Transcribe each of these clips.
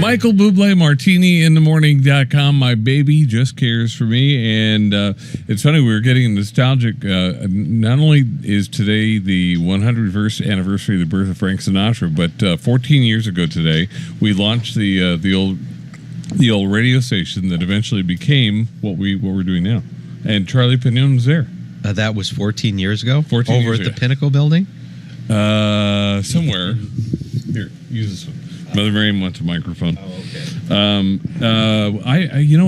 Michael Bublé, Martini in the morning.com. My baby just cares for me. And it's funny, we were getting nostalgic. Not only is today the 100th anniversary of the birth of Frank Sinatra, but 14 years ago today, we launched the old radio station that eventually became what we're doing now. And Charlie Pignone was there. That was 14 years ago? 14 Over years at ago. the Pinnacle building? Somewhere. Here, use this one. Mother Miriam wants a microphone. Oh, okay.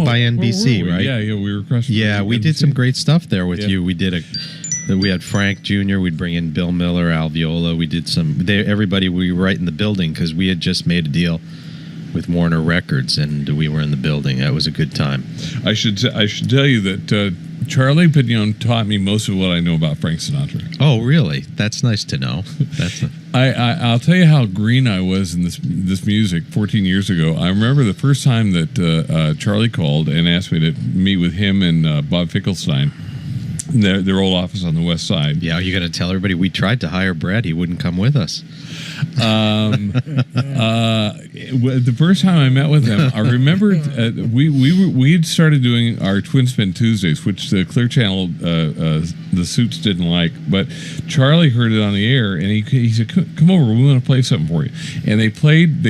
By NBC, right? Yeah, we were across. Yeah, we did some great stuff there with you. We had Frank Jr. We'd bring in Bill Miller, Al Viola. We did everybody. We were right in the building because we had just made a deal with Warner Records, and we were in the building. That was a good time. I should tell you that Charlie Pignone taught me most of what I know about Frank Sinatra. Oh, really? That's nice to know. I'll tell you how green I was in this music 14 years ago. I remember the first time that Charlie called and asked me to meet with him and Bob Finkelstein. Their old office on the west side. Yeah, you're going to tell everybody we tried to hire Brad. He wouldn't come with us. The first time I met with him, I remember we had started doing our Twin Spin Tuesdays, which the Clear Channel the Suits didn't like, but Charlie heard it on the air and he said, "Come over, we want to play something for you." And they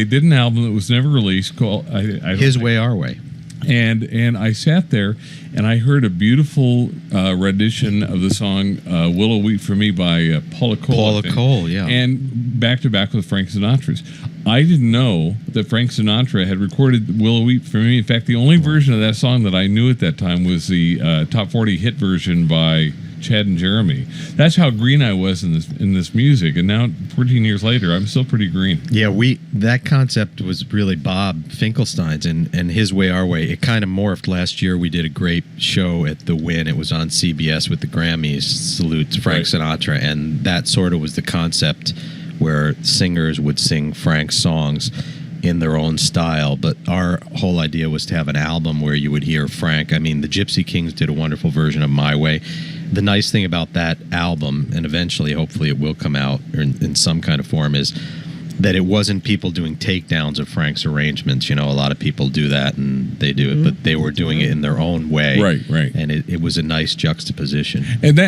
did an album that was never released called His Way, Our Way. And I sat there and I heard a beautiful rendition of the song "Willow Weep for Me" by Paula Cole. Paula Cole, yeah. And back to back with Frank Sinatra's. I didn't know that Frank Sinatra had recorded "Willow Weep for Me." In fact, the only version of that song that I knew at that time was the top 40 hit version by Chad and Jeremy. That's how green I was in this music, and now 14 years later, I'm still pretty green. Yeah, that concept was really Bob Finkelstein's and His Way, Our Way. It kind of morphed last year. We did a great show at the Wynn. It was on CBS with the Grammys. Salutes Frank Sinatra, and that sort of was the concept where singers would sing Frank's songs in their own style, but our whole idea was to have an album where you would hear Frank. I mean, the Gypsy Kings did a wonderful version of My Way. The nice thing about that album, and eventually, hopefully it will come out in some kind of form, is that it wasn't people doing takedowns of Frank's arrangements. You know, a lot of people do that and they do it, but they were doing it in their own way. Right. And it was a nice juxtaposition. And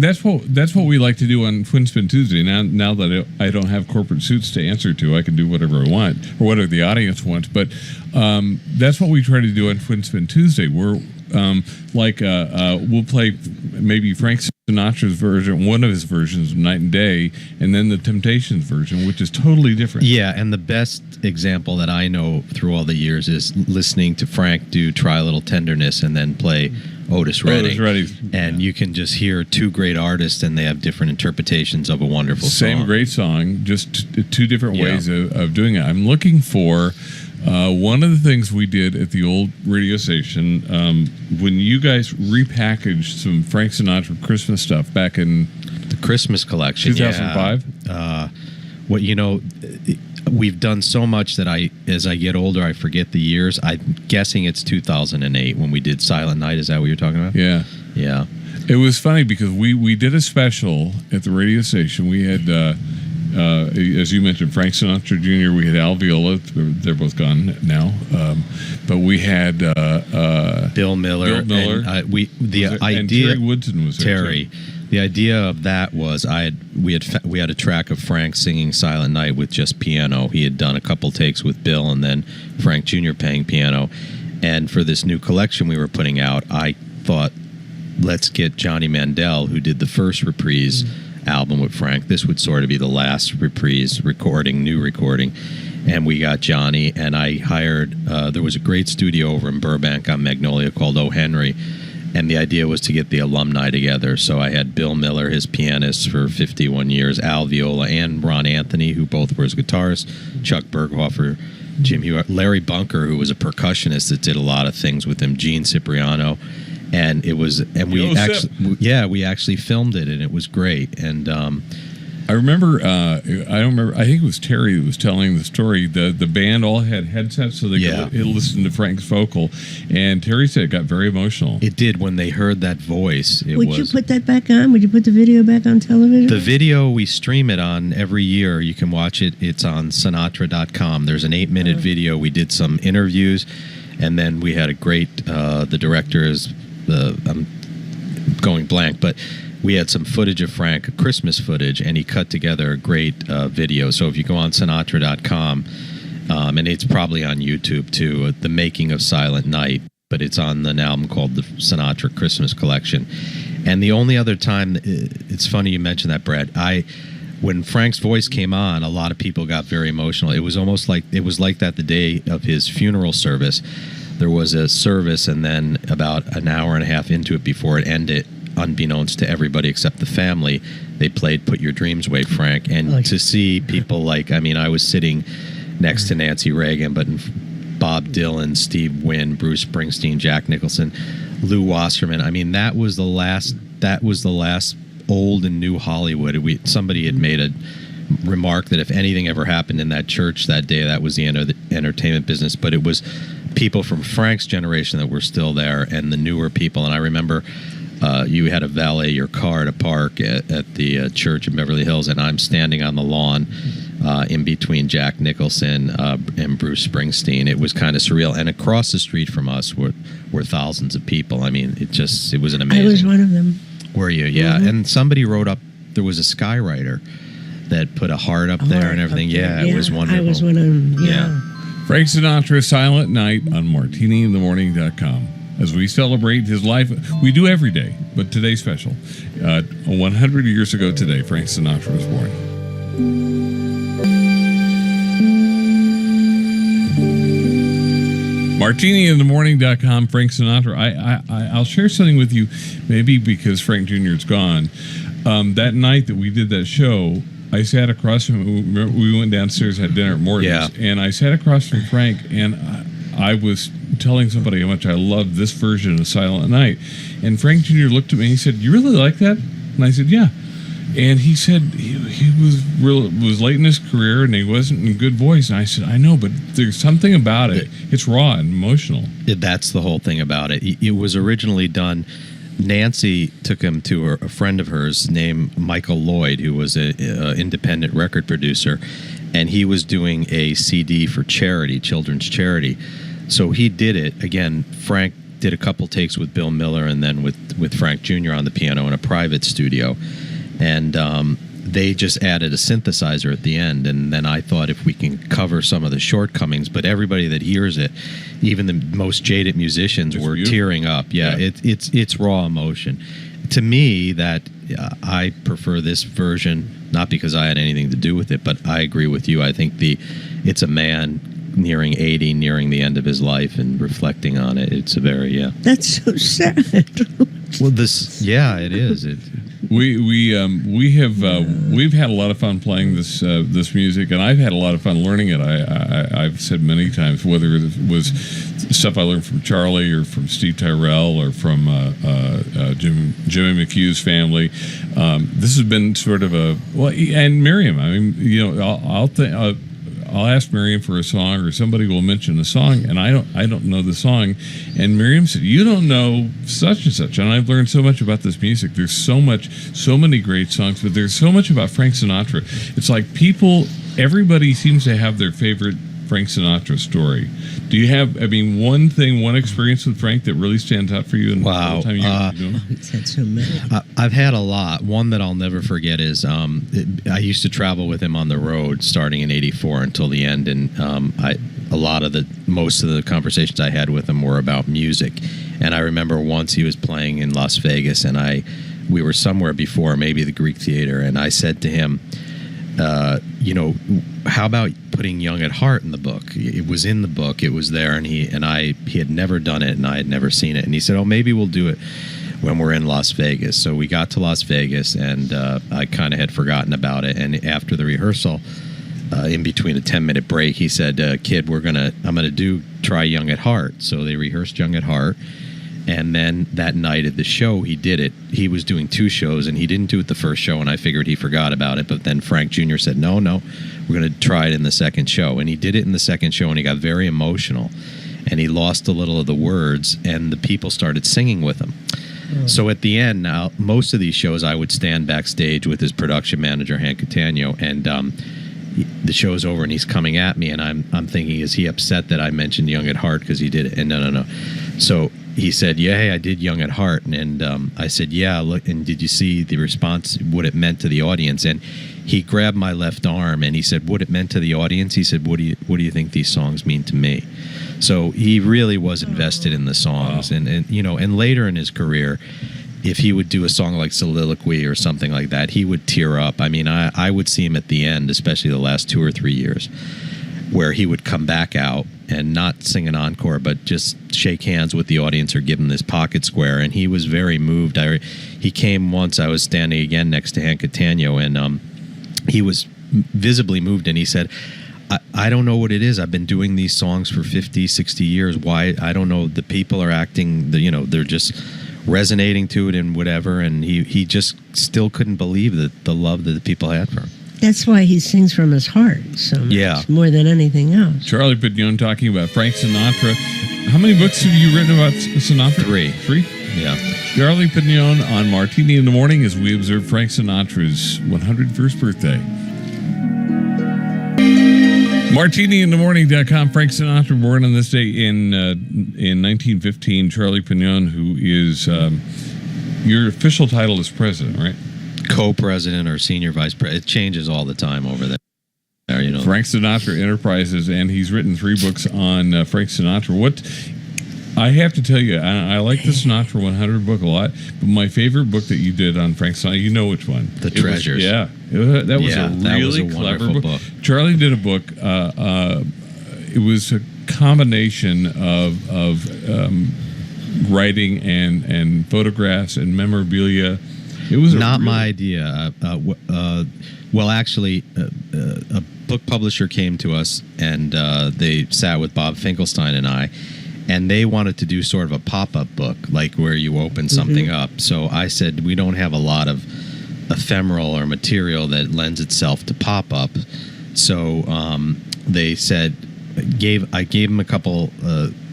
that's what we like to do on Twin Spin Tuesday. Now that I don't have corporate suits to answer to, I can do whatever I want or whatever the audience wants. But that's what we try to do on Twin Spin Tuesday. We're we'll play maybe Frank Sinatra's version, one of his versions of Night and Day, and then the Temptations version, which is totally different. Yeah, and the best example that I know through all the years is listening to Frank do Try a Little Tenderness and then play Otis Redding. And you can just hear two great artists and they have different interpretations of a wonderful song. Same great song, just two different ways of doing it. I'm looking for... one of the things we did at the old radio station, when you guys repackaged some Frank Sinatra Christmas stuff back in the Christmas collection, 2005. We've done so much that as I get older, I forget the years. I'm guessing it's 2008 when we did Silent Night. Is that what you're talking about? Yeah. It was funny because we did a special at the radio station. We had. As you mentioned, Frank Sinatra Jr., we had Al Viola. They're both gone now. But we had Bill Miller. And, and Terry Woodson was there. Terry. The idea of that was we had a track of Frank singing Silent Night with just piano. He had done a couple takes with Bill and then Frank Jr. playing piano. And for this new collection we were putting out, I thought, let's get Johnny Mandel, who did the first reprise album with Frank. This would sort of be the last reprise new recording. And we got Johnny, and I hired, there was a great studio over in Burbank on Magnolia called O. Henry, and the idea was to get the alumni together. So I had Bill Miller, his pianist for 51 years, Al Viola, and Ron Anthony, who both were his guitarists, Chuck Berghofer, Jim Hewitt, Larry Bunker, who was a percussionist that did a lot of things with him, Gene Cipriano. And we actually filmed it, and it was great. And I remember. I don't remember. I think it was Terry who was telling the story. The band all had headsets so they could listen to Frank's vocal, and Terry said it got very emotional. It did when they heard that voice. Would you put that back on? Would you put the video back on television? The video, we stream it on every year. You can watch it. It's on Sinatra.com. There's an 8-minute video. We did some interviews, and then we had a great. The director is. I'm going blank, but. We had some footage of Frank, Christmas footage, and he cut together a great video. So if you go on Sinatra.com, and it's probably on YouTube too, the making of Silent Night, but it's on an album called the Sinatra Christmas Collection. And the only other time, it's funny you mentioned that, Brad, when Frank's voice came on, a lot of people got very emotional. It was almost like, that the day of his funeral service. There was a service, and then about an hour and a half into it before it ended, unbeknownst to everybody except the family, they played Put Your Dreams Away, Frank. And to see people I was sitting next to Nancy Reagan, but Bob Dylan, Steve Wynn, Bruce Springsteen, Jack Nicholson, Lou Wasserman. That was the last old and new Hollywood. Somebody had made a remark that if anything ever happened in that church that day, that was the end of the entertainment business. But it was people from Frank's generation that were still there, and the newer people. And I remember you had to valet your car at a park at the church in Beverly Hills, and I'm standing on the lawn in between Jack Nicholson and Bruce Springsteen. It was kind of surreal. And across the street from us were thousands of people. It was an amazing... I was one of them. Were you? Yeah. Mm-hmm. And somebody wrote up, there was a skywriter that put a heart up there and everything. Yeah, it was wonderful. I was one of them, yeah. Frank Sinatra, Silent Night on MartiniInTheMorning.com. As we celebrate his life, we do every day, but today's special. 100 years ago today, Frank Sinatra was born. MartiniInTheMorning.com, Frank Sinatra. I'll share something with you, maybe because Frank Jr. is gone. That night that we did that show, I sat across from him. We went downstairs, had dinner at Morton's, and I sat across from Frank, and I was telling somebody how much I loved this version of Silent Night. And Frank Jr. looked at me and he said, "You really like that?" And I said, "Yeah." And he said he was late in his career and he wasn't in good voice. And I said, "I know, but there's something about it. It's raw and emotional." That's the whole thing about it. It was originally done. Nancy took him to a friend of hers named Michael Lloyd, who was an independent record producer, and he was doing a CD for charity, children's charity. So he did it. Again, Frank did a couple takes with Bill Miller and then with Frank Jr. on the piano in a private studio. And they just added a synthesizer at the end. And then I thought if we can cover some of the shortcomings, but everybody that hears it, even the most jaded musicians were tearing up. Yeah. It's raw emotion. To me, that I prefer this version, not because I had anything to do with it, but I agree with you. I think it's a man nearing 80, nearing the end of his life, and reflecting on it. It's a very That's so sad. Well, it is. We've had a lot of fun playing this music, and I've had a lot of fun learning it. I've said many times, whether it was stuff I learned from Charlie or from Steve Tyrell or from Jimmy McHugh's family. This has been sort of and Miriam. I'll ask Miriam for a song, or somebody will mention a song, and I don't know the song, and Miriam said, "You don't know such and such," and I've learned so much about this music. There's so many great songs, but there's so much about Frank Sinatra. It's like everybody seems to have their favorite Frank Sinatra story. Do you have, one experience with Frank that really stands out for you? Wow. The time He's had so many. I've had a lot. One that I'll never forget is I used to travel with him on the road starting in '84 until the end, and most of the conversations I had with him were about music. And I remember once he was playing in Las Vegas, and we were somewhere before, maybe the Greek Theater, and I said to him, how about putting Young at Heart in the book? It was in the book. It was there, and he had never done it, and I had never seen it. And he said, "Oh, maybe we'll do it when we're in Las Vegas." So we got to Las Vegas, and I kind of had forgotten about it. And after the rehearsal, in between a 10-minute break, he said, "Kid, I'm gonna try Young at Heart." So they rehearsed Young at Heart, And then that night at the show, he did it. He was doing 2 shows, and he didn't do it the first show, and I figured he forgot about it. But then Frank Jr. said, no, we're going to try it in the second show. And he did it in the second show, and he got very emotional. And he lost a little of the words, and the people started singing with him. So at the end, now, most of these shows, I would stand backstage with his production manager, Hank Catania, and the show's over, and he's coming at me, and I'm thinking, is he upset that I mentioned Young at Heart because he did it? And no. So he said, yeah, hey, I did Young at Heart. And I said, yeah, look, and did you see the response, what it meant to the audience? And he grabbed my left arm and he said, what it meant to the audience? He said, what do you think these songs mean to me? So he really was invested in the songs. Wow. And later in his career, if he would do a song like Soliloquy or something like that, he would tear up. I mean, I would see him at the end, especially the last 2 or 3 years, where he would come back out and not sing an encore, but just shake hands with the audience or give him this pocket square. And he was very moved. He came once, I was standing again next to Hank Catania, and he was visibly moved, and he said, I don't know what it is. I've been doing these songs for 50, 60 years. Why? I don't know. The people are acting, they're just resonating to it and whatever. And he just still couldn't believe the love that the people had for him. That's why he sings from his heart so much, more than anything else. Charlie Pignone talking about Frank Sinatra. How many books have you written about Sinatra? 3. 3? Yeah. Charlie Pignone on Martini in the Morning as we observe Frank Sinatra's 101st birthday. MartiniInTheMorning.com. Frank Sinatra, born on this day in 1915. Charlie Pignone, who is your official title is president, right? Co-president or senior vice president. It changes all the time over there. Frank Sinatra Enterprises, and he's written 3 books on Frank Sinatra. What I have to tell you, I like the Sinatra 100 book a lot, but my favorite book that you did on Frank Sinatra, you know which one? The Treasures. That was a really clever book. Charlie did a book. It was a combination of writing and photographs and memorabilia. It was not my idea. Well, actually, a book publisher came to us, and they sat with Bob Finkelstein and I, and they wanted to do sort of a pop-up book, like where you open something up. So I said, we don't have a lot of ephemeral or material that lends itself to pop-up. So they said, I gave them a couple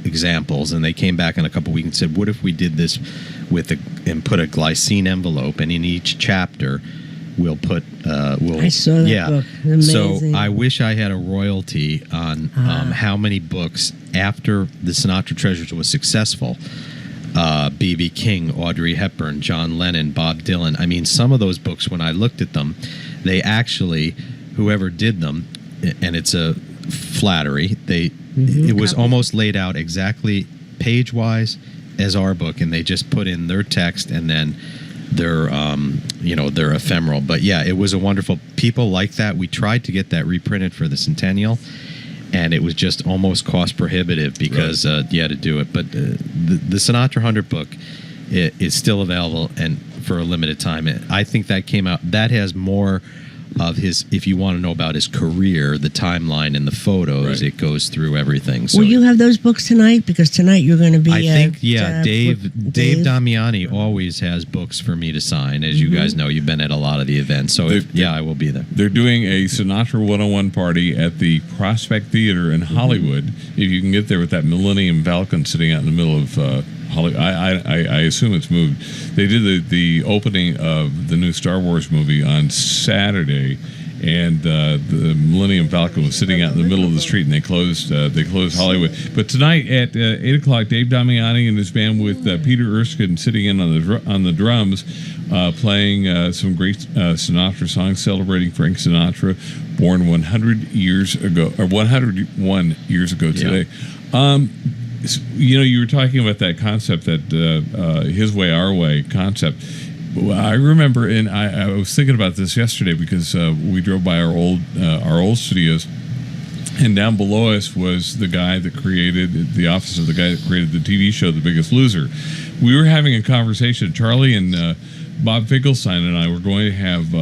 examples, and they came back in a couple weeks and said, what if we did this and put a glycine envelope, and in each chapter we'll put I saw that book. Amazing. So I wish I had a royalty on how many books after the Sinatra Treasures was successful. B.B. King, Audrey Hepburn, John Lennon, Bob Dylan. I mean, some of those books, when I looked at them, they actually, whoever did them, and it's a flattery, it was almost laid out exactly page-wise as our book, and they just put in their text and then their ephemeral. But yeah, it was a wonderful. People like that. We tried to get that reprinted for the centennial, and it was just almost cost prohibitive because you had to do it. But the Sinatra 100 book is still available and for a limited time. I think that came out. That has more of his, if you want to know about his career, the timeline and the photos, it goes through everything. So will you have those books tonight? Because tonight you're going to be. I think, Dave Damiani always has books for me to sign. As you guys know, you've been at a lot of the events. So, I will be there. They're doing a Sinatra 101 party at the Prospect Theater in Hollywood. If you can get there with that Millennium Falcon sitting out in the middle of Hollywood. I assume it's moved. They did the opening of the new Star Wars movie on Saturday, and the Millennium Falcon was sitting out in the middle of the street, and they closed Hollywood. But tonight at 8 o'clock, Dave Damiani and his band with Peter Erskine sitting in on the drums, playing some great Sinatra songs, celebrating Frank Sinatra, born 101 years ago today. You were talking about that concept, that his way, our way concept. I remember, and I was thinking about this yesterday because we drove by our old studios, and down below us was the guy that created the office of the guy that created the TV show The Biggest Loser. We were having a conversation. Charlie and Bob Finkelstein and I were going to have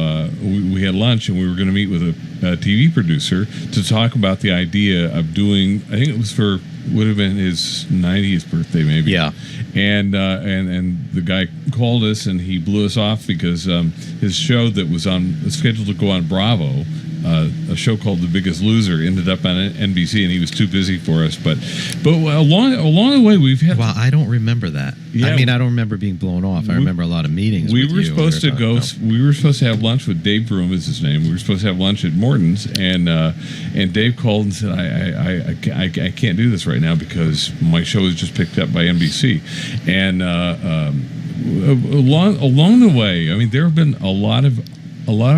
we had lunch, and we were going to meet with a TV producer to talk about the idea of doing. I think it was for would have been his 90th birthday, maybe. Yeah. And the guy called us and he blew us off because his show that was scheduled to go on Bravo, a show called The Biggest Loser, ended up on NBC, and he was too busy for us. But along the way, we've had. Well, I don't remember that. Yeah. I mean, I don't remember being blown off. I remember a lot of meetings. We with were you supposed to go. We were supposed to have lunch with Dave Broom, is his name. We were supposed to have lunch at Morton's, and Dave called and said, "I can't do this right now because my show is just picked up by NBC." And along the way, I mean, there have been a lot of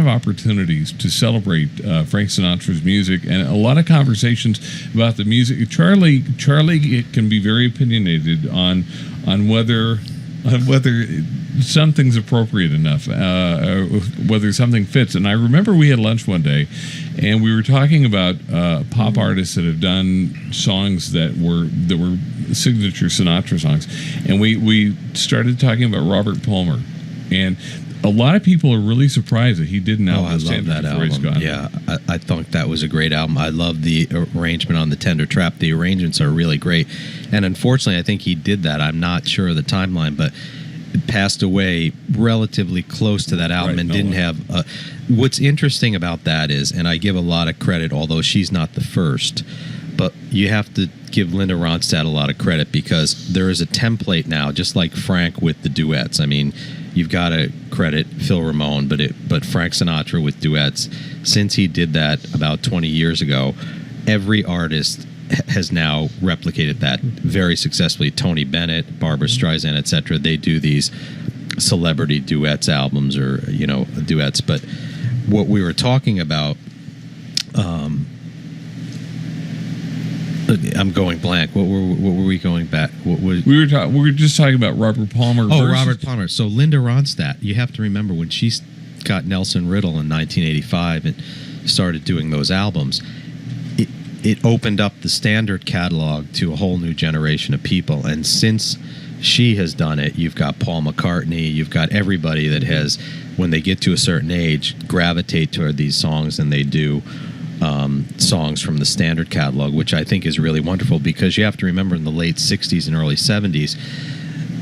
opportunities to celebrate Frank Sinatra's music, and a lot of conversations about the music. Charlie can be very opinionated on whether something's appropriate enough, whether something fits. And I remember we had lunch one day, and we were talking about pop artists that have done songs that were signature Sinatra songs, and we started talking about Robert Palmer, and a lot of people are really surprised that he didn't I love that album. Yeah, I thought that was a great album. I love the arrangement on The Tender Trap. The arrangements are really great. And unfortunately, I think he did that. I'm not sure of the timeline, but passed away relatively close to that album, and didn't have... what's interesting about that is, and I give a lot of credit, although she's not the first, but you have to give Linda Ronstadt a lot of credit because there is a template now, just like Frank with the duets. I mean... You've got to credit Phil Ramone, but Frank Sinatra with duets. Since he did that about 20 years ago, every artist has now replicated that very successfully. Tony Bennett, Barbra Streisand, etc. They do these celebrity duets albums or duets. But what we were talking about. I'm going blank. What were we going back? We were just talking about Robert Palmer. Robert Palmer. So Linda Ronstadt, you have to remember when she got Nelson Riddle in 1985 and started doing those albums, it opened up the standard catalog to a whole new generation of people. And since she has done it, you've got Paul McCartney, you've got everybody that has, when they get to a certain age, gravitate toward these songs, and they do songs from the standard catalog, which I think is really wonderful because you have to remember in the late 60s and early 70s,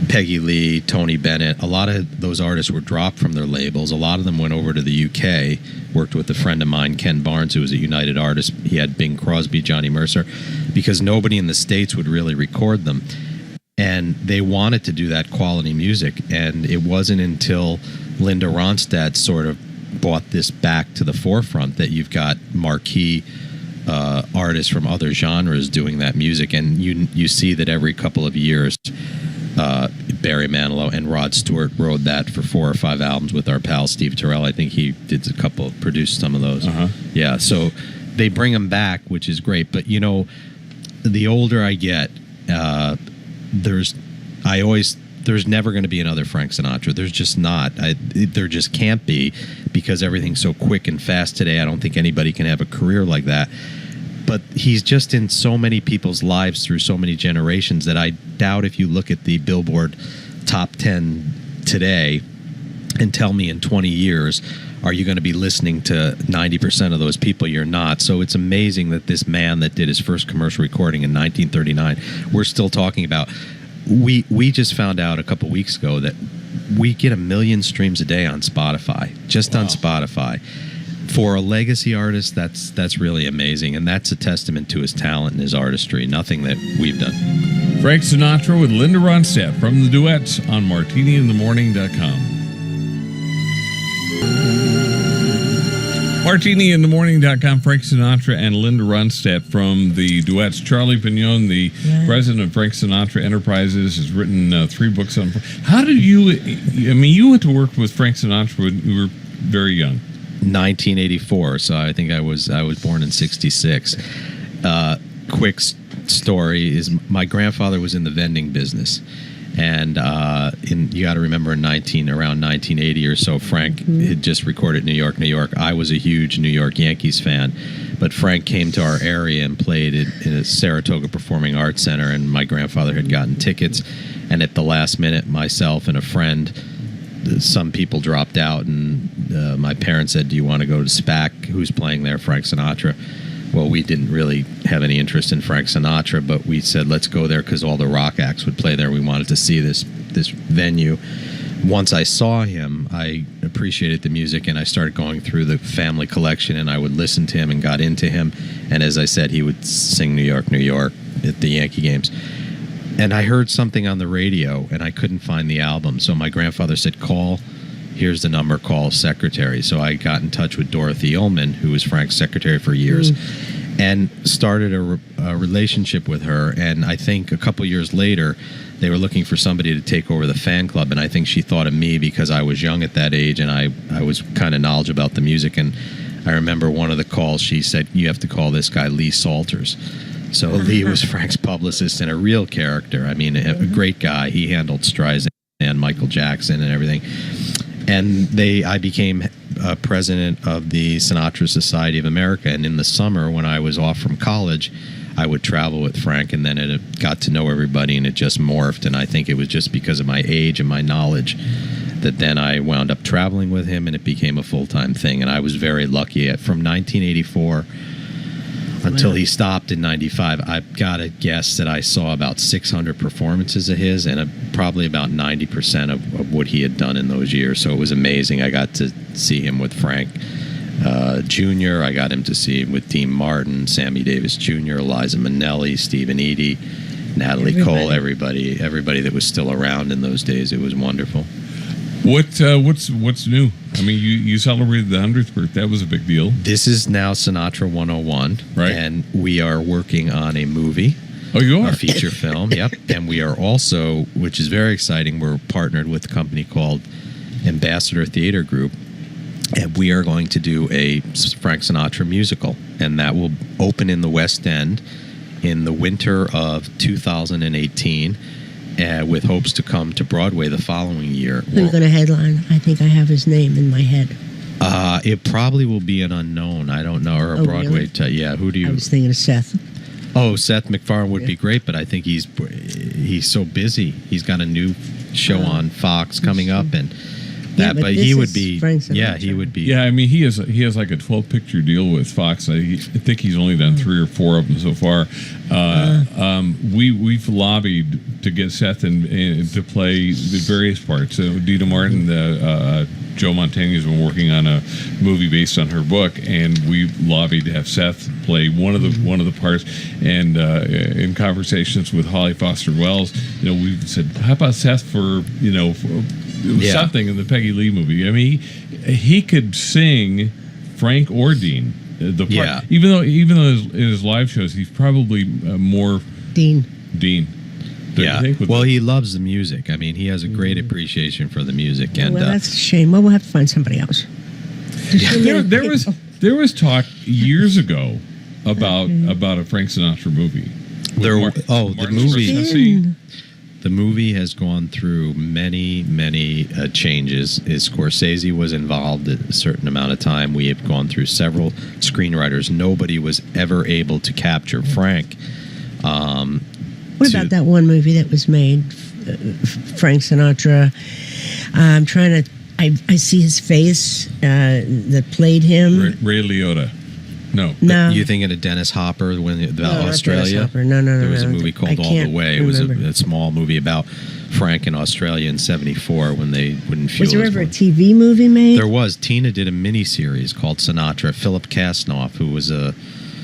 Peggy Lee, Tony Bennett, a lot of those artists were dropped from their labels. A lot of them went over to the UK, worked with a friend of mine, Ken Barnes, who was a United Artist. He had Bing Crosby, Johnny Mercer, because nobody in the States would really record them. And they wanted to do that quality music. And it wasn't until Linda Ronstadt sort of brought this back to the forefront that you've got marquee artists from other genres doing that music, and you see that every couple of years. Barry Manilow and Rod Stewart wrote that for 4 or 5 albums with our pal Steve Terrell. I think he did produced some of those. Yeah, so they bring them back, which is great. But the older I get, there's never going to be another Frank Sinatra. There's just not. There just can't be, because everything's so quick and fast today. I don't think anybody can have a career like that. But he's just in so many people's lives through so many generations that I doubt if you look at the Billboard Top 10 today and tell me in 20 years, are you going to be listening to 90% of those people? You're not. So it's amazing that this man that did his first commercial recording in 1939, we're still talking about. We just found out a couple weeks ago that we get 1 million streams a day on Spotify, just on Spotify. For a legacy artist, that's really amazing, and that's a testament to his talent and his artistry, nothing that we've done. Frank Sinatra with Linda Ronstadt from the Duets on MartiniInTheMorning.com. MartiniInTheMorning.com, Frank Sinatra and Linda Ronstadt from the Duets. Charlie Pignone, the president of Frank Sinatra Enterprises, has written 3 books on... How did you... I mean, you went to work with Frank Sinatra when you were very young. 1984, so I think I was born in 66. Quick story is my grandfather was in the vending business, and you got to remember around 1980 or so, Frank had just recorded New York, New York. I was a huge New York Yankees fan, but Frank came to our area and played in a Saratoga Performing Arts Center, and my grandfather had gotten tickets, and at the last minute, myself and a friend, some people dropped out, and my parents said, do you want to go to SPAC? Who's playing there? Frank Sinatra. well, we didn't really have any interest in Frank Sinatra, but we said, let's go there because all the rock acts would play there. We wanted to see this venue. Once I saw him, I appreciated the music, and I started going through the family collection, and I would listen to him and got into him. And as I said, he would sing New York, New York at the Yankee games. And I heard something on the radio, and I couldn't find the album. So my grandfather said, here's the number, call secretary. So I got in touch with Dorothy Ullman, who was Frank's secretary for years, and started a relationship with her. And I think a couple years later, they were looking for somebody to take over the fan club, and I think she thought of me because I was young at that age, and I was kind of knowledgeable about the music. And I remember one of the calls, she said, you have to call this guy Lee Salters. So Lee was Frank's publicist and a real character. I mean, a great guy. He handled Streisand and Michael Jackson and everything. And I became president of the Sinatra Society of America. And in the summer, when I was off from college, I would travel with Frank, and then it got to know everybody, and it just morphed. And I think it was just because of my age and my knowledge that then I wound up traveling with him, and it became a full-time thing. And I was very lucky. From 1984 until he stopped in 95, I've got to guess that I saw about 600 performances of his, and probably about 90% of what he had done in those years. So it was amazing. I got to see him with Frank Jr. I got him to see him with Dean Martin, Sammy Davis Jr., Liza Minnelli, Stephen Eady, Natalie Cole, everybody that was still around in those days. It was wonderful. What's new? I mean, you celebrated the 100th birthday. That was a big deal. This is now Sinatra 101, right? And we are working on a movie. Oh, you are? A feature film, yep. And we are also, which is very exciting, we're partnered with a company called Ambassador Theater Group, and we are going to do a Frank Sinatra musical, and that will open in the West End in the winter of 2018, with hopes to come to Broadway the following year. Who's going to headline? I think I have his name in my head. It probably will be an unknown. I don't know, or a Broadway. Really? Yeah, who do you? I was thinking of Seth. Oh, Seth MacFarlane would be great, but I think he's so busy. He's got a new show on Fox coming up, and that. But he would be. Yeah, he would be. Yeah, I mean, he has like a 12-picture deal with Fox. I think he's only done 3 or 4 of them so far. We've lobbied to get Seth and to play the various parts. Dina Martin, Joe Montagne's been working on a movie based on her book, and we lobbied to have Seth play one of the parts. And in conversations with Holly Foster Wells, we said, how about Seth for something in the Peggy Lee movie? I mean, he could sing Frank or Dean. The part, yeah. Even though in his live shows, he's probably more Dean. Yeah. Well, he loves the music. I mean, he has a great appreciation for the music. And well, that's a shame. Well, we'll have to find somebody else. There was talk years ago about a Frank Sinatra movie. The movie has gone through many changes. Scorsese was involved at a certain amount of time. We have gone through several screenwriters. Nobody was ever able to capture Frank. What about that one movie that was made, Frank Sinatra? I'm trying to. I see his face that played him. Ray Liotta. No. You're thinking of Dennis Hopper about Australia? Dennis Hopper. No. There was a movie called All the Way. It was a small movie about Frank in Australia in '74 when they wouldn't fuel. Was there ever a TV movie made? There was. Tina did a miniseries called Sinatra. Philip Kasnoff, who was a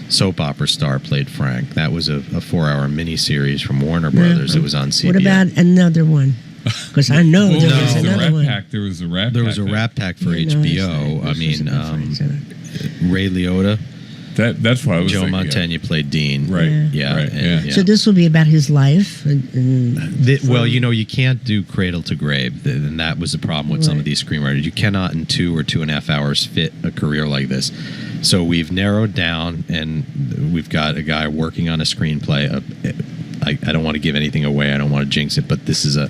soap opera star, played Frank. That was a 4-hour miniseries from Warner Brothers. It was on CBS. What about another one? Because I know there was another one. There was a Rat Pack. There was a Rat Pack for HBO. Ray Liotta. That's why I was Joe thinking. Montaigne played Dean. Right. Yeah. So this will be about his life. Well, you can't do cradle to grave, and that was the problem with some of these screenwriters. You cannot in 2 or 2.5 hours fit a career like this. So we've narrowed down, and we've got a guy working on a screenplay. I don't want to give anything away. I don't want to jinx it, but this is a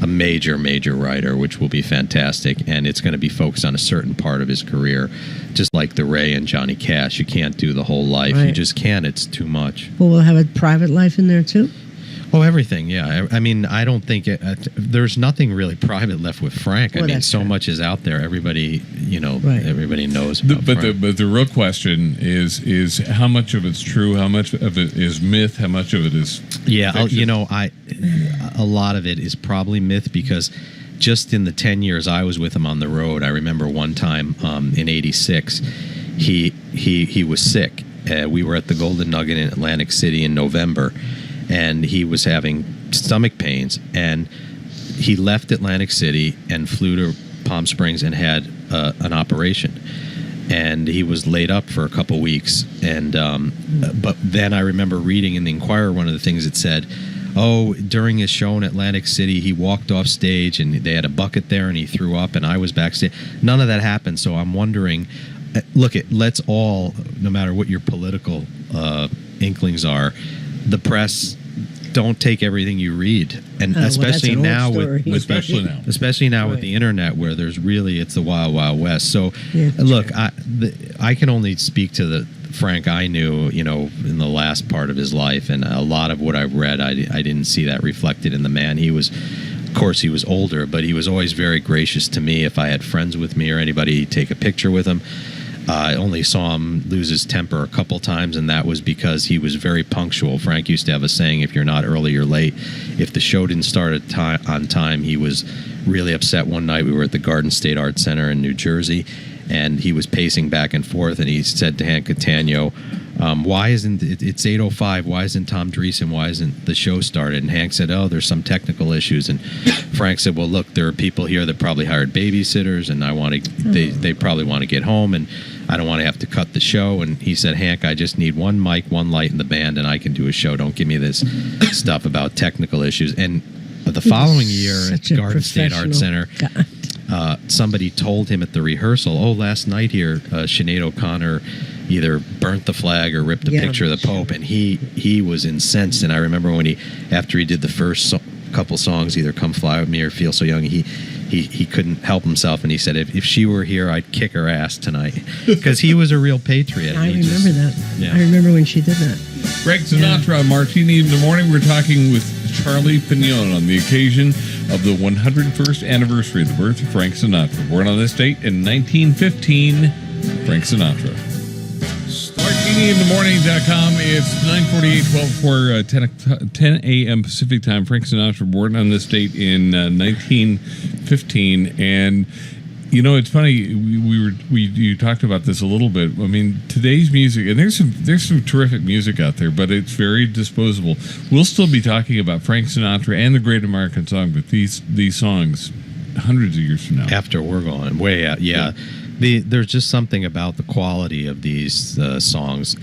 major writer, which will be fantastic, and it's going to be focused on a certain part of his career, just like the Ray and Johnny Cash. You can't do the whole life. You just can't. It's too much. Well, we'll have a private life in there too. Oh, everything, yeah. I mean, I don't think there's nothing really private left with Frank. I mean, so much is out there. Everybody, everybody knows about Frank. But the real question is how much of it's true, how much of it is myth, how much of it is fiction? A lot of it is probably myth because just in the 10 years I was with him on the road, I remember one time in '86, he was sick. We were at the Golden Nugget in Atlantic City in November, and he was having stomach pains, and he left Atlantic City and flew to Palm Springs and had an operation, and he was laid up for a couple weeks. And but then I remember reading in the Inquirer one of the things it said, during his show in Atlantic City, he walked off stage and they had a bucket there and he threw up, and I was backstage. None of that happened, so I'm wondering, let's all, no matter what your political inklings are, the press, don't take everything you read, and especially now with the internet, where there's really, it's the wild, wild west. So look, I can only speak to the Frank I knew, in the last part of his life, and a lot of what I've read, I didn't see that reflected in the man. He was, of course, he was older, but he was always very gracious to me. If I had friends with me or anybody, take a picture with him. I only saw him lose his temper a couple times, and that was because he was very punctual. Frank used to have a saying, if you're not early, you're late. If the show didn't start on time, he was really upset. One night we were at the Garden State Art Center in New Jersey, and he was pacing back and forth, and he said to Hank Catania, why isn't it's 8:05, why isn't Tom Dreesen, why isn't the show started? And Hank said, there's some technical issues. And Frank said, well, look, there are people here that probably hired babysitters, and they probably want to get home, and I don't want to have to cut the show. And he said, Hank, I just need one mic, one light in the band, and I can do a show. Don't give me this stuff about technical issues. And the following year at Garden State Art Center, somebody told him at the rehearsal, last night here, Sinead O'Connor either burnt the flag or ripped a picture of the Pope, and he was incensed. And I remember after he did the first couple songs, either Come Fly With Me or Feel So Young, he couldn't help himself, and he said, if she were here, I'd kick her ass tonight, because he was a real patriot. I remember that. Yeah. I remember when she did that. Frank Sinatra, Martini in the Morning. We're talking with Charlie Pignone on the occasion of the 101st anniversary of the birth of Frank Sinatra. Born on this date in 1915, Frank Sinatra. MartiniInTheMorning.com. It's 9:48, 10 a.m. Pacific time. Frank Sinatra, born on this date in 1915, and it's funny. You talked about this a little bit. I mean, today's music, and there's some terrific music out there, but it's very disposable. We'll still be talking about Frank Sinatra and the Great American Song, but these songs hundreds of years from now, after we're going way out, there's just something about the quality of these songs.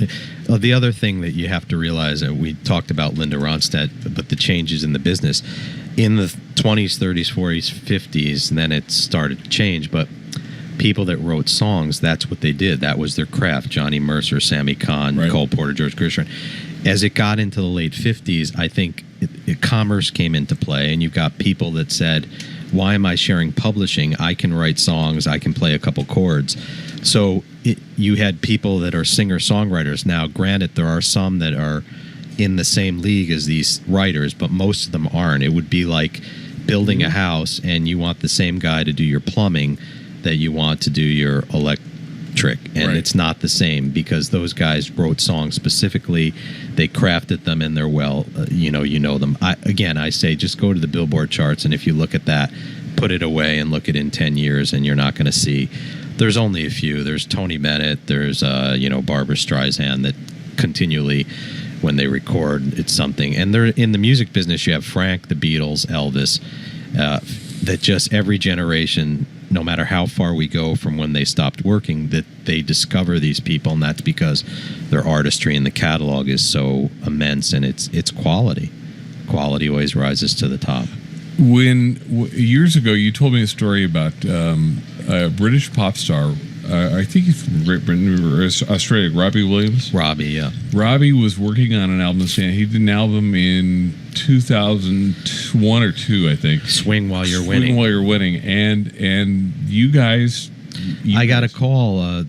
The other thing that you have to realize, that we talked about Linda Ronstadt, but the changes in the business in the 20s, 30s, 40s, 50s, and then it started to change. But people that wrote songs, that's what they did. That was their craft. Johnny Mercer, Sammy Cahn, Cole Porter, George Gershwin. As it got into the late 50s, I think commerce came into play, and you've got people that said, why am I sharing publishing? I can write songs. I can play a couple chords. So you had people that are singer-songwriters. Now, granted, there are some that are in the same league as these writers, but most of them aren't. It would be like building a house, and you want the same guy to do your plumbing that you want to do your electric, and it's not the same, because those guys wrote songs specifically. They crafted them, and they're you know them. I say just go to the Billboard charts, and if you look at that, put it away and look at it in 10 years, and you're not going to see. There's only a few. There's Tony Bennett. There's Barbra Streisand, that continually, when they record, it's something. And they're in the music business. You have Frank, the Beatles, Elvis, that just every generation, no matter how far we go from when they stopped working, that they discover these people, and that's because their artistry in the catalog is so immense, and it's quality. Quality always rises to the top. Years ago, you told me a story about a British pop star. I think he's from Great Britain or Australia. Robbie Williams. Robbie, yeah. Robbie was working on an album. He did an album in 2001 or 2, I think. Swing While You're Winning. Swing While You're Winning, and you guys. I got a call.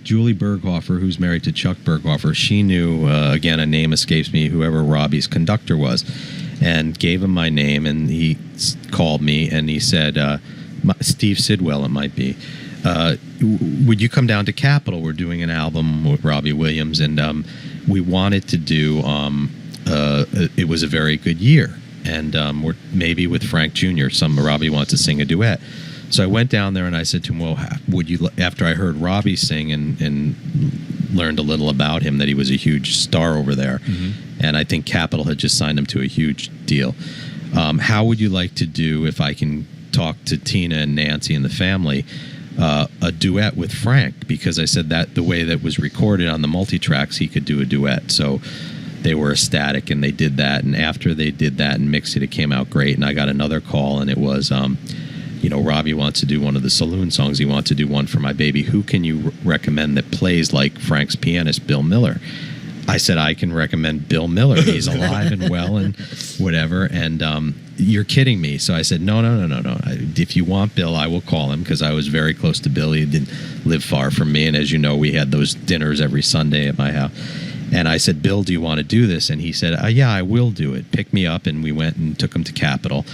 Julie Berghofer, who's married to Chuck Berghofer, she knew, again, a name escapes me, whoever Robbie's conductor was. and gave him my name, and he called me and he said, Steve Sidwell, it might be. Would you come down to Capitol? We're doing an album with Robbie Williams, and we wanted to do. It was a very good year, and we're maybe with Frank Jr. Robbie wants to sing a duet. So I went down there and I said to him, "Well, would you?" After I heard Robbie sing and learned a little about him, that he was a huge star over there, and I think Capitol had just signed him to a huge deal. How would you like to do, if I can talk to Tina and Nancy and the family, a duet with Frank? Because I said that the way that was recorded on the multi-tracks, he could do a duet. So they were ecstatic, and they did that. And after they did that and mixed it, it came out great. And I got another call, and it was, Robbie wants to do one of the Saloon songs. He wants to do one for my baby. Who can you recommend that plays like Frank's pianist, Bill Miller? I said, I can recommend Bill Miller. He's alive and well and whatever. And you're kidding me. So I said, no. If you want Bill, I will call him, because I was very close to Bill. He didn't live far from me. And as you know, we had those dinners every Sunday at my house. And I said, Bill, do you want to do this? And he said, yeah, I will do it. Pick me up. And we went and took him to Capitol.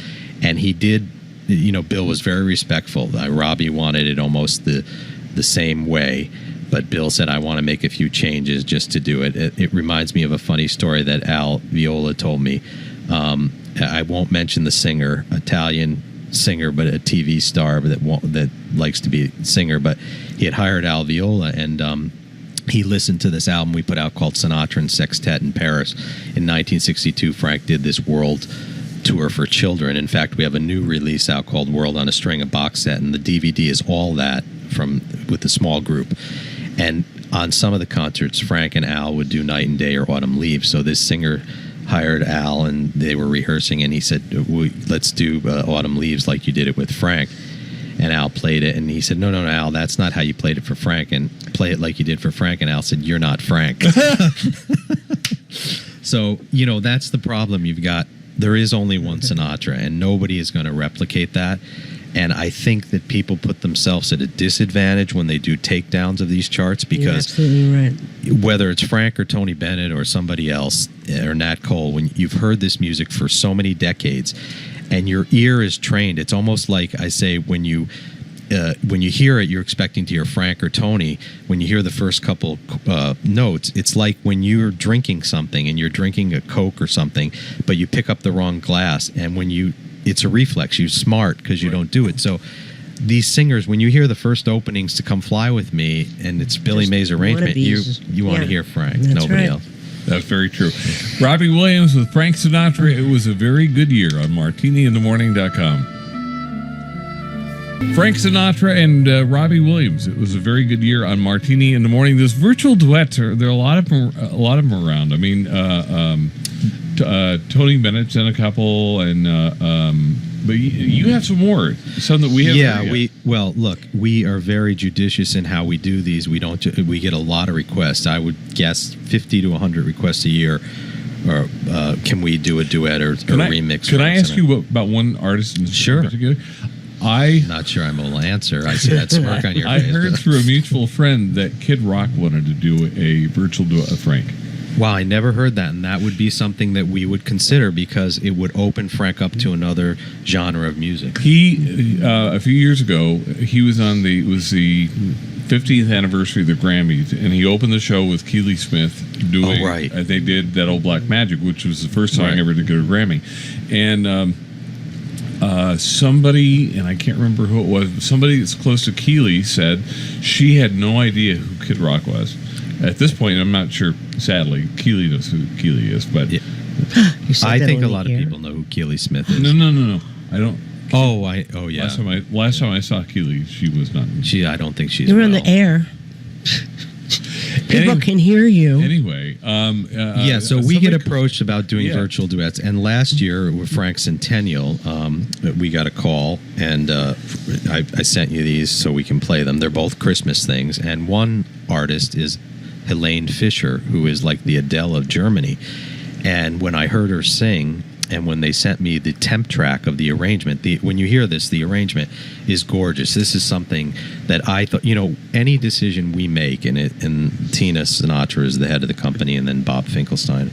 And he did, Bill was very respectful. Robbie wanted it almost the same way. But Bill said, I want to make a few changes just to do it. It reminds me of a funny story that Al Viola told me. I won't mention the singer, Italian singer, but a TV star that likes to be a singer. But he had hired Al Viola, and he listened to this album we put out called Sinatra and Sextet in Paris. In 1962, Frank did this world tour for children. In fact, we have a new release out called World on a String, a box set, and the DVD is all that with the small group. And on some of the concerts, Frank and Al would do Night and Day or Autumn Leaves. So this singer hired Al, and they were rehearsing, and he said, let's do Autumn Leaves like you did it with Frank. And Al played it, and he said, no, Al, that's not how you played it for Frank, and play it like you did for Frank. And Al said, you're not Frank. So, that's the problem you've got. There is only one Sinatra, and nobody is going to replicate that. And I think that people put themselves at a disadvantage when they do takedowns of these charts, because you're absolutely right. Whether it's Frank or Tony Bennett or somebody else or Nat Cole, when you've heard this music for so many decades and your ear is trained, it's almost like I say, when you hear it, you're expecting to hear Frank or Tony. When you hear the first couple notes, it's like when you're drinking something and you're drinking a Coke or something, but you pick up the wrong glass, and it's a reflex. You're smart because you don't do it. So these singers, when you hear the first openings to Come Fly With Me, and it's Billy Mays' arrangement, you want to hear Frank. That's nobody right. else. That's very true. Robbie Williams with Frank Sinatra. It was a very good year on MartiniInTheMorning.com. Frank Sinatra and Robbie Williams. It was a very good year on Martini in the Morning. Those virtual duets, there are a lot of them around. I mean, Tony Bennett's in a couple, and but you have some more, some that we have. Yeah, look, we are very judicious in how we do these. We get a lot of requests. I would guess 50 to 100 requests a year. Or can we do a duet or remix? Can I ask you about one artist in particular? Not sure I'm able to answer. I see that smirk on your face. I heard through a mutual friend that Kid Rock wanted to do a virtual duet with Frank. Wow, I never heard that, and that would be something that we would consider, because it would open Frank up to another genre of music. He, a few years ago, he was on the 50th anniversary of the Grammys, and he opened the show with Keely Smith doing. Oh, right. They did That Old Black Magic, which was the first song ever to get a Grammy, and. Somebody, and I can't remember who it was, but somebody that's close to Keely said she had no idea who Kid Rock was. At this point, I'm not sure, sadly, Keely knows who Keely is, but... Yeah. I think a lot of people know who Keely Smith is. No. I don't... Oh, yeah. Last time I saw Keely, she was not... I don't think she's... You're on the air. People can hear you. Anyway, so we get approached about doing virtual duets, and last year with Frank's Centennial, we got a call, and I sent you these so we can play them. They're both Christmas things, and one artist is Helene Fischer, who is like the Adele of Germany. And when I heard her sing, and when they sent me the temp track of the arrangement, when you hear this, the arrangement is gorgeous. This is something that I thought, any decision we make, and Tina Sinatra is the head of the company, and then Bob Finkelstein.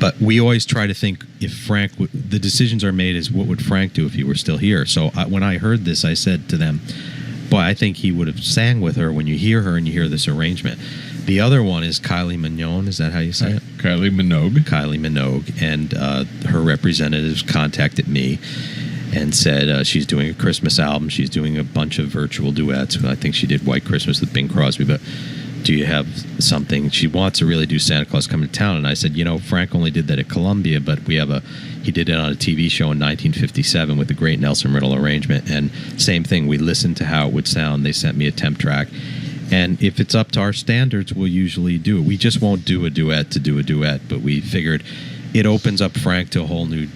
But we always try to think if Frank, the decisions are made is what would Frank do if he were still here. So when I heard this, I said to them, boy, I think he would have sang with her when you hear her and you hear this arrangement. The other one is Kylie Minogue. Is that how you say it? Kylie Minogue. Kylie Minogue. And her representatives contacted me and said she's doing a Christmas album. She's doing a bunch of virtual duets. I think she did White Christmas with Bing Crosby, but do you have something? She wants to really do Santa Claus Coming to Town. And I said, Frank only did that at Columbia, but he did it on a TV show in 1957 with the great Nelson Riddle arrangement. And same thing, we listened to how it would sound. They sent me a temp track. And if it's up to our standards, we'll usually do it. We just won't do a duet to do a duet, but we figured it opens up Frank to a whole new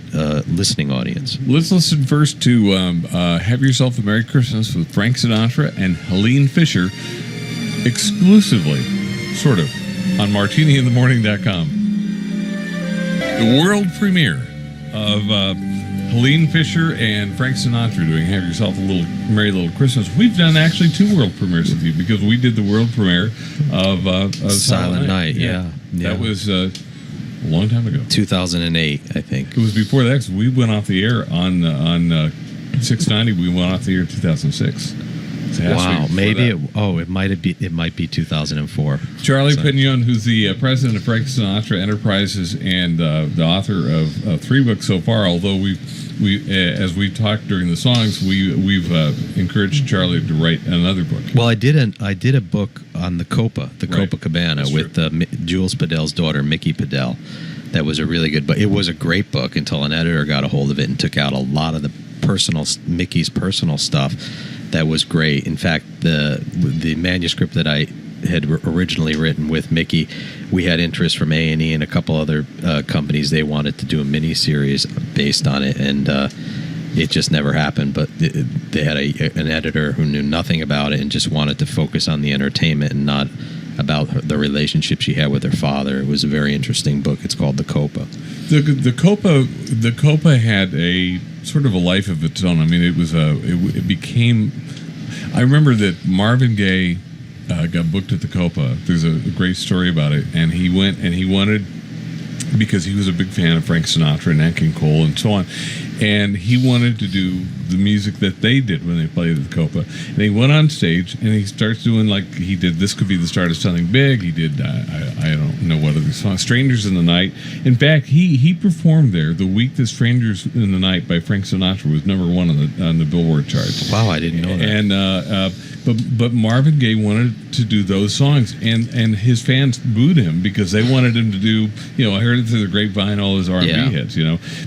listening audience. Let's listen first to Have Yourself a Merry Christmas with Frank Sinatra and Helene Fisher, exclusively, sort of, on martiniinthemorning.com. The world premiere of Helene Fisher and Frank Sinatra doing Have Yourself a Merry Little Christmas. We've done actually 2 world premieres with you because we did the world premiere of Silent Night. Yeah. That was a long time ago. 2008, I think. It was before that because we went off the air on 690. We went off the air in 2006. Wow, maybe it might be 2004. Charlie Pignone, who's the president of Frank Sinatra Enterprises and the author of 3 books so far. Although we as we talked during the songs, we've encouraged Charlie to write another book. Well, I did a book on the Copacabana. That's with Jules Padel's daughter, Mickey Padel. That was a really good book. It was a great book until an editor got a hold of it and took out a lot of the Mickey's personal stuff. That was great. In fact, the manuscript that I had originally written with Mickey, we had interest from A&E and a couple other companies. They wanted to do a mini-series based on it, and it just never happened. But they had an editor who knew nothing about it and just wanted to focus on the entertainment and not about the relationship she had with her father. It was a very interesting book. It's called The Copa. The Copa had a sort of a life of its own. I mean, it became. I remember that Marvin Gaye got booked at the Copa. There's a great story about it, and he went and he wanted, because he was a big fan of Frank Sinatra and Nat King Cole and so on, and he wanted to do the music that they did when they played at the Copa. And he went on stage and he starts doing, like he did This Could Be the Start of Something Big. He did I don't know what other songs, Strangers in the Night. In fact, he performed there the week that Strangers in the Night by Frank Sinatra was #1 on the Billboard charts. Wow, I didn't know that. And but Marvin Gaye wanted to do those songs, and his fans booed him because they wanted him to do, I heard it through the grapevine, all his R&B hits,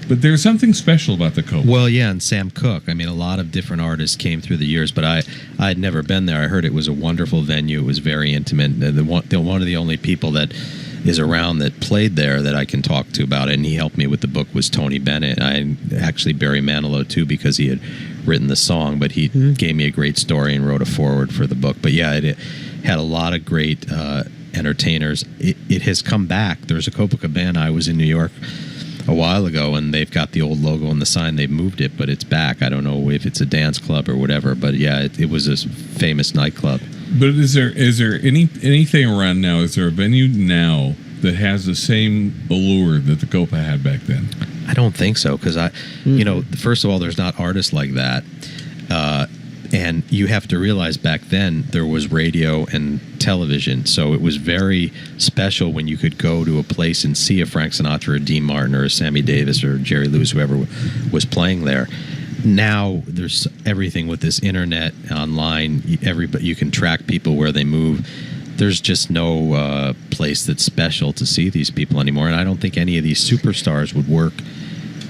But there's something special about the Copa. Well, yeah, and Sam Cooke. I mean, a lot of different artists came through the years, but I had never been there. I heard it was a wonderful venue. It was very intimate. One of the only people that is around that played there that I can talk to about it, and he helped me with the book, was Tony Bennett. Actually Barry Manilow too, because he had written the song, but he gave me a great story and wrote a foreword for the book. But yeah, it had a lot of great entertainers. It has come back. There's a Copacabana. I was in New York a while ago, and they've got the old logo on the sign. They've moved it, but it's back. I don't know if it's a dance club or whatever, but yeah, it was a famous nightclub. But is there anything around now? Is there a venue now that has the same allure that the Copa had back then? I don't think so, because first of all, there's not artists like that, and you have to realize back then there was radio and television, so it was very special when you could go to a place and see a Frank Sinatra, or a Dean Martin, or a Sammy Davis, or Jerry Lewis, whoever was playing there. Now there's everything with this internet, online. You can track people where they move. There's just no place that's special to see these people anymore, and I don't think any of these superstars would work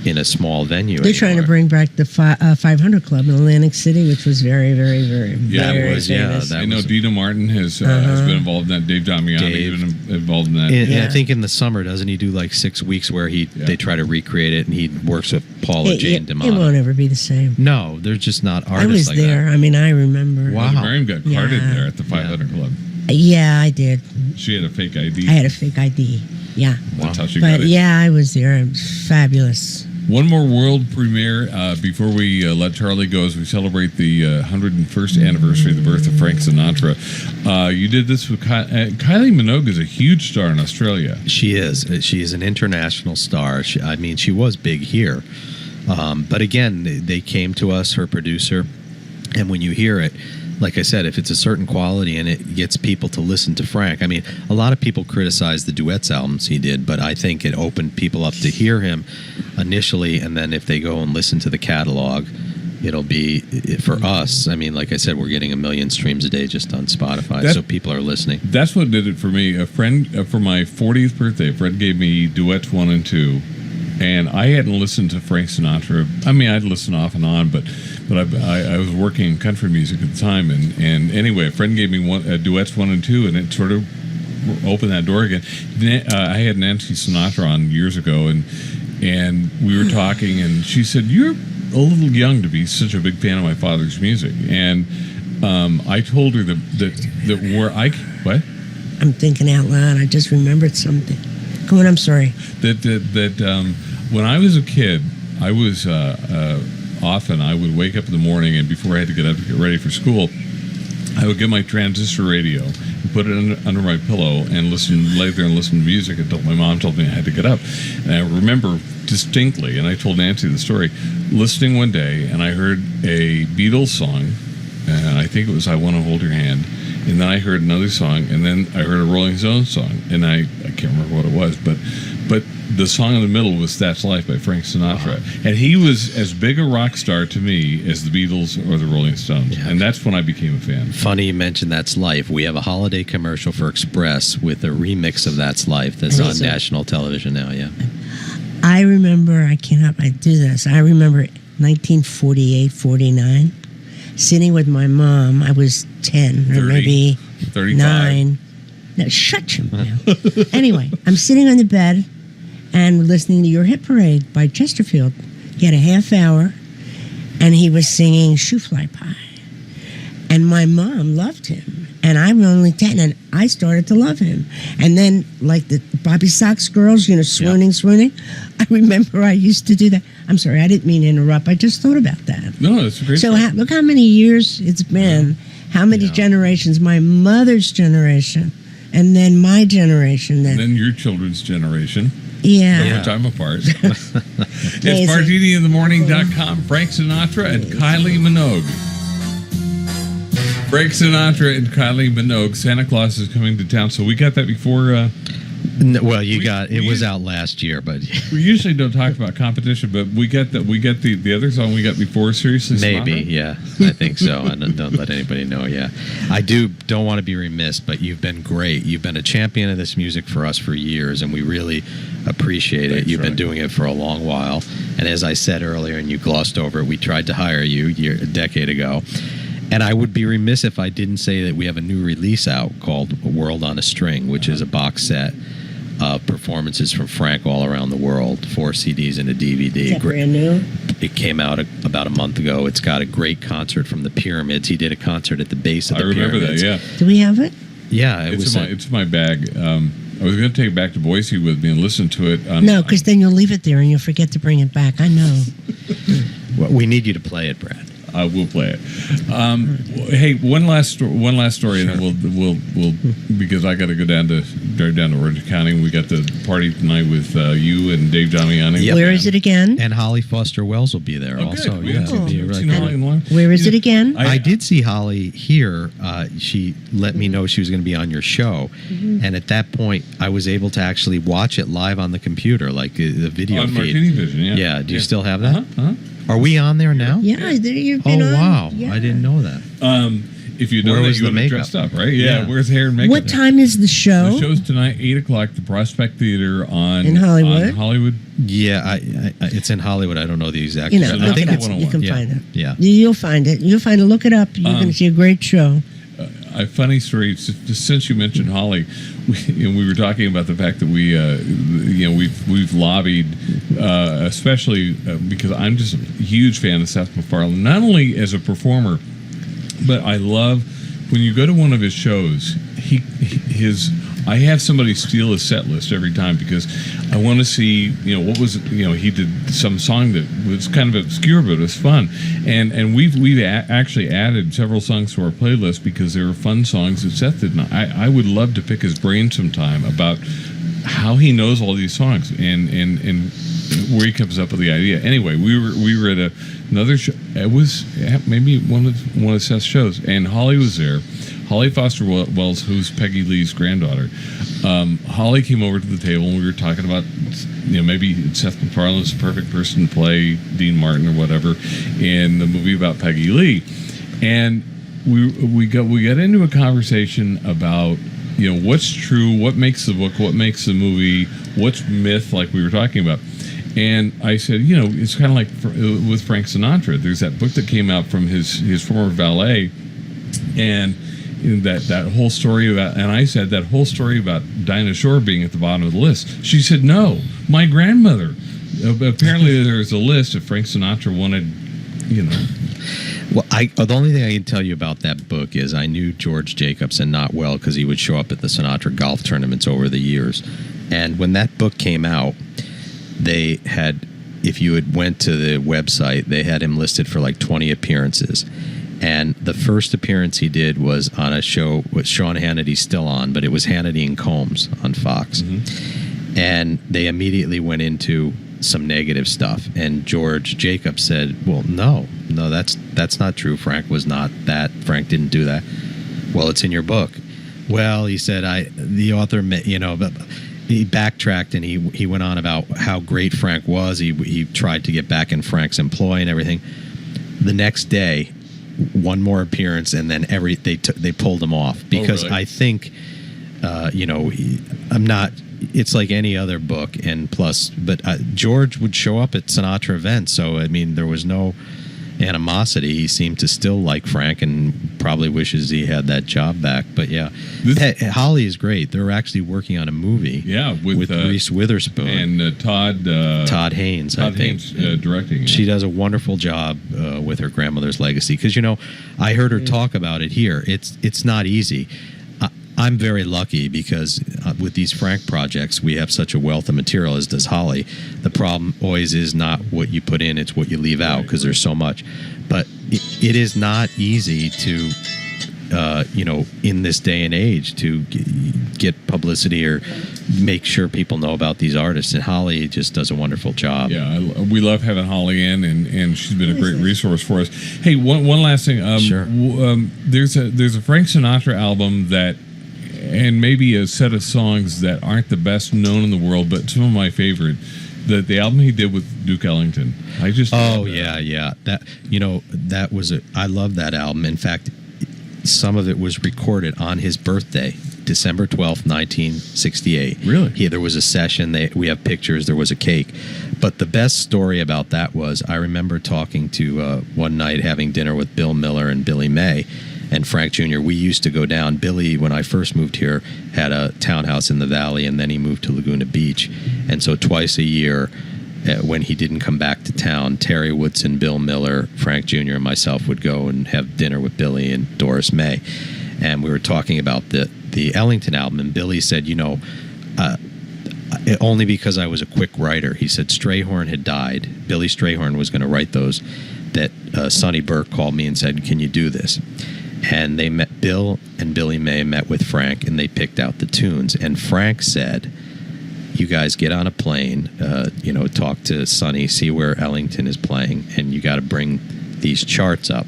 in a small venue. They're trying to bring back the 500 Club in Atlantic City, which was very, very, very, very famous. I know Dina Martin has been involved in that. Dave Damiani has been involved in that. And I think in the summer, doesn't he do like 6 weeks where they try to recreate it, and he works with Paula Jane DeMono? It won't ever be the same. No, they're just not artists. I was like there. That. I mean, I remember. Wow. Miriam got carded there at the 500 Club. Yeah, I did. She had a fake ID. I had a fake ID. Yeah. That's how she got it. Yeah, I was there. It was fabulous. One more world premiere before we let Charlie go as we celebrate the 101st anniversary of the birth of Frank Sinatra. You did this with Kylie Minogue is a huge star in Australia. She is. She is an international star. She was big here. But again, they came to us, her producer, and when you hear it, like I said, if it's a certain quality and it gets people to listen to Frank, I mean, a lot of people criticize the duets albums he did, but I think it opened people up to hear him initially, and then if they go and listen to the catalog, it'll be, for us, I mean, like I said, we're getting 1 million streams a day just on Spotify, so people are listening. That's what did it for me. A friend, for my 40th birthday, a friend gave me Duets 1 and 2, and I hadn't listened to Frank Sinatra. I mean, I'd listen off and on, but I was working in country music at the time, and anyway, a friend gave me Duets 1 and 2, and it sort of opened that door again. I had Nancy Sinatra on years ago, and we were talking, and she said, "You're a little young to be such a big fan of my father's music," and I told her that where I what? I'm thinking out loud. I just remembered something. Go on. I'm sorry. That when I was a kid, I was often I would wake up in the morning, and before I had to get up to get ready for school, I would get my transistor radio and put it under my pillow and lay there and listen to music until my mom told me I had to get up. And I remember distinctly, and I told Nancy the story, listening one day, and I heard a Beatles song, and I think it was "I Want to Hold Your Hand," and then I heard another song, and then I heard a Rolling Stones song, and I can't remember what it was, but the song in the middle was "That's Life" by Frank Sinatra. And he was as big a rock star to me as the Beatles or the Rolling Stones. Yeah. And that's when I became a fan. Funny you mentioned "That's Life." We have a holiday commercial for Express with a remix of "That's Life" that's on national television now, yeah. I remember, I do this. I remember 1948, 49, sitting with my mom. I was 10 or maybe 35. 9. No, shut your mouth. Anyway, I'm sitting on the bed and listening to Your Hit Parade by Chesterfield. He had a half hour, and he was singing Shoe Fly Pie. And my mom loved him, and I'm only 10, and I started to love him. And then, like the Bobby Sox girls, swooning. I remember I used to do that. I'm sorry, I didn't mean to interrupt. I just thought about that. No, that's a great So look how many years it's been, how many generations, my mother's generation, and then my generation. And then your children's generation. Yeah. So much I'm apart. It's MartiniInTheMorning.com. Frank Sinatra and Kylie Minogue. Frank Sinatra and Kylie Minogue. Santa Claus is coming to town. So we got that before. Well, it was out last year, but we usually don't talk about competition. But we got the other song we got before. Seriously, maybe, Sinatra? Yeah, I think so. And don't let anybody know. Yeah, I don't want to be remiss, but you've been great. You've been a champion of this music for us for years, and we really appreciate it. You've been doing it for a long while, and as I said earlier, and you glossed over it, we tried to hire you a decade ago. And I would be remiss if I didn't say that we have a new release out called World on a String, which is a box set of performances from Frank all around the world, 4 CDs and a DVD. Is that brand new? It came out about a month ago. It's got a great concert from the Pyramids. He did a concert at the base of the Pyramids. I remember that, yeah. Do we have it? Yeah. It's in my bag. I was going to take it back to Boise with me and listen to it. No, because then you'll leave it there and you'll forget to bring it back. I know. Well, we need you to play it, Brad. We'll play it. Hey, one last story, and then we'll because I got to drive down to Orange County. And we got the party tonight with you and Dave Damiani. Yep. Where is it again? And Holly Foster Wells will be there also. Good. Yeah, where is it again? I did see Holly here. She let me know she was going to be on your show, and at that point, I was able to actually watch it live on the computer, like the video on feed. Martini Vision. Yeah. Yeah. Do you still have that? Uh-huh. Are we on there now? Yeah, you've been on. Oh, wow. Yeah. I didn't know that. If you know that, you would have dressed up, right? Yeah. Where's hair and makeup? What time is the show? The show's tonight, 8 o'clock, the Prospect Theater in Hollywood. On Hollywood. Yeah, it's in Hollywood. I don't know the exact. Look it up. You can find it. Yeah. You'll find it. Look it up. You're going to see a great show. A funny story. Since you mentioned Holly, we were talking about the fact that we've lobbied, especially because I'm just a huge fan of Seth MacFarlane, not only as a performer, but I love when you go to one of his shows. His I have somebody steal a set list every time because I want to see, what was, he did some song that was kind of obscure, but it was fun. And we've actually added several songs to our playlist because they were fun songs that Seth did not. I would love to pick his brain sometime about how he knows all these songs and where he comes up with the idea. Anyway, we were at another show. It was maybe one of Seth's shows, and Holly was there. Holly Foster Wells, who's Peggy Lee's granddaughter. Holly came over to the table, and we were talking about, maybe Seth MacFarlane's the perfect person to play Dean Martin or whatever in the movie about Peggy Lee. And we got into a conversation about, what's true, what makes the book, what makes the movie, what's myth, like we were talking about. And I said, it's kind of like with Frank Sinatra. There's that book that came out from his former valet, and that whole story about, and I said that whole story about Dinah Shore being at the bottom of the list. She said, no, my grandmother. Apparently there's a list if Frank Sinatra wanted, Well, the only thing I can tell you about that book is I knew George Jacobson not well because he would show up at the Sinatra golf tournaments over the years. And when that book came out, they had, if you had went to the website, they had him listed for like 20 appearances. And the first appearance he did was on a show with Sean Hannity still on, but it was Hannity and Combs on Fox. Mm-hmm. And they immediately went into some negative stuff. And George Jacobs said, well, no, that's not true. Frank was not that. Frank didn't do that. Well, it's in your book. Well, he said, the author, but he backtracked and he went on about how great Frank was. He tried to get back in Frank's employ and everything. The next day, one more appearance, and then they pulled him off because really? I think, I'm not. It's like any other book, and plus, but George would show up at Sinatra events, so I mean, there was no animosity. He seemed to still like Frank, and probably wishes he had that job back. But yeah, Holly is great. They're actually working on a movie. Yeah, with Reese Witherspoon and Todd Haynes. Todd Haynes directing. She does a wonderful job with her grandmother's legacy. Because I heard her talk about it here. It's not easy. I'm very lucky because with these Frank projects, we have such a wealth of material, as does Holly. The problem always is not what you put in, it's what you leave out, because there's so much. But it is not easy to, in this day and age, to get publicity or make sure people know about these artists. And Holly just does a wonderful job. Yeah, we love having Holly in, and she's been a great resource for us. Hey, one last thing. Sure. There's a Frank Sinatra album that, and maybe a set of songs that aren't the best known in the world, but some of my favorite. The album he did with Duke Ellington. I just yeah. That was I love that album. In fact, some of it was recorded on his birthday, December 12th, 1968. Really? There was a session. We have pictures. There was a cake. But the best story about that was I remember talking to one night having dinner with Bill Miller and Billy May. And Frank Jr., we used to go down. Billy, when I first moved here, had a townhouse in the valley, and then he moved to Laguna Beach. And so twice a year, when he didn't come back to town, Terry Woodson, Bill Miller, Frank Jr., and myself would go and have dinner with Billy and Doris May. And we were talking about the Ellington album, and Billy said, only because I was a quick writer. He said Strayhorn had died. Billy Strayhorn was going to write those. That Sonny Burke called me and said, can you do this? And they met, Bill and Billy May met with Frank, and they picked out the tunes. And Frank said, you guys get on a plane, talk to Sonny, see where Ellington is playing, and you got to bring these charts up.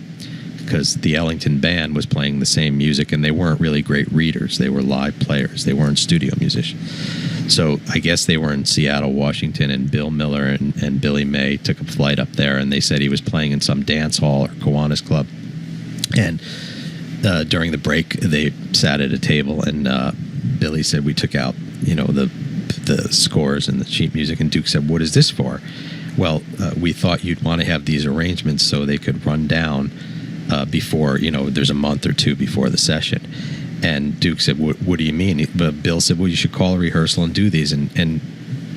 Because the Ellington band was playing the same music, and they weren't really great readers. They were live players. They weren't studio musicians. So I guess they were in Seattle, Washington, and Bill Miller and Billy May took a flight up there, and they said he was playing in some dance hall or Kiwanis Club. And during the break, they sat at a table, and Billy said, we took out, the scores and the sheet music, and Duke said, what is this for? Well, we thought you'd want to have these arrangements so they could run down before, there's a month or two before the session. And Duke said, what do you mean? But Bill said, well, you should call a rehearsal and do these. And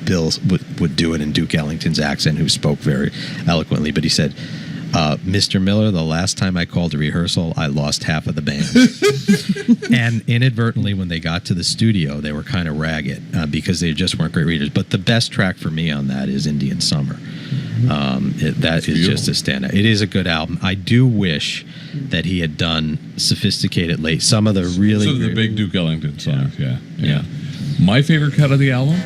Bill would do it in Duke Ellington's accent, who spoke very eloquently. But he said, Mr. Miller, the last time I called a rehearsal, I lost half of the band. And inadvertently, when they got to the studio, they were kind of ragged because they just weren't great readers. But the best track for me on that is Indian Summer. That is just a standout. It is a good album. I do wish that he had done Sophisticated Late. Some of the really Some of the big Duke Ellington songs, yeah. My favorite cut of the album?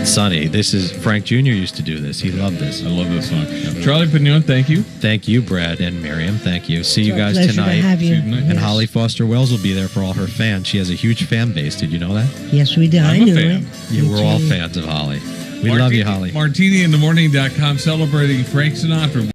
Sonny, this is Frank Jr. used to do this. He loved this. I love this song. Charlie Pignone, thank you. Thank you, Brad and Miriam. Thank you. See you It's our guys pleasure tonight. To have you. See you tonight. And Yes. Holly Foster Wells will be there for all her fans. She has a huge fan base. Did you know that? Yes, we did. I'm I a knew fan. it. Yeah, Me we're all too. fans of Holly. We love you, Holly. MartiniInTheMorning.com celebrating Frank Sinatra.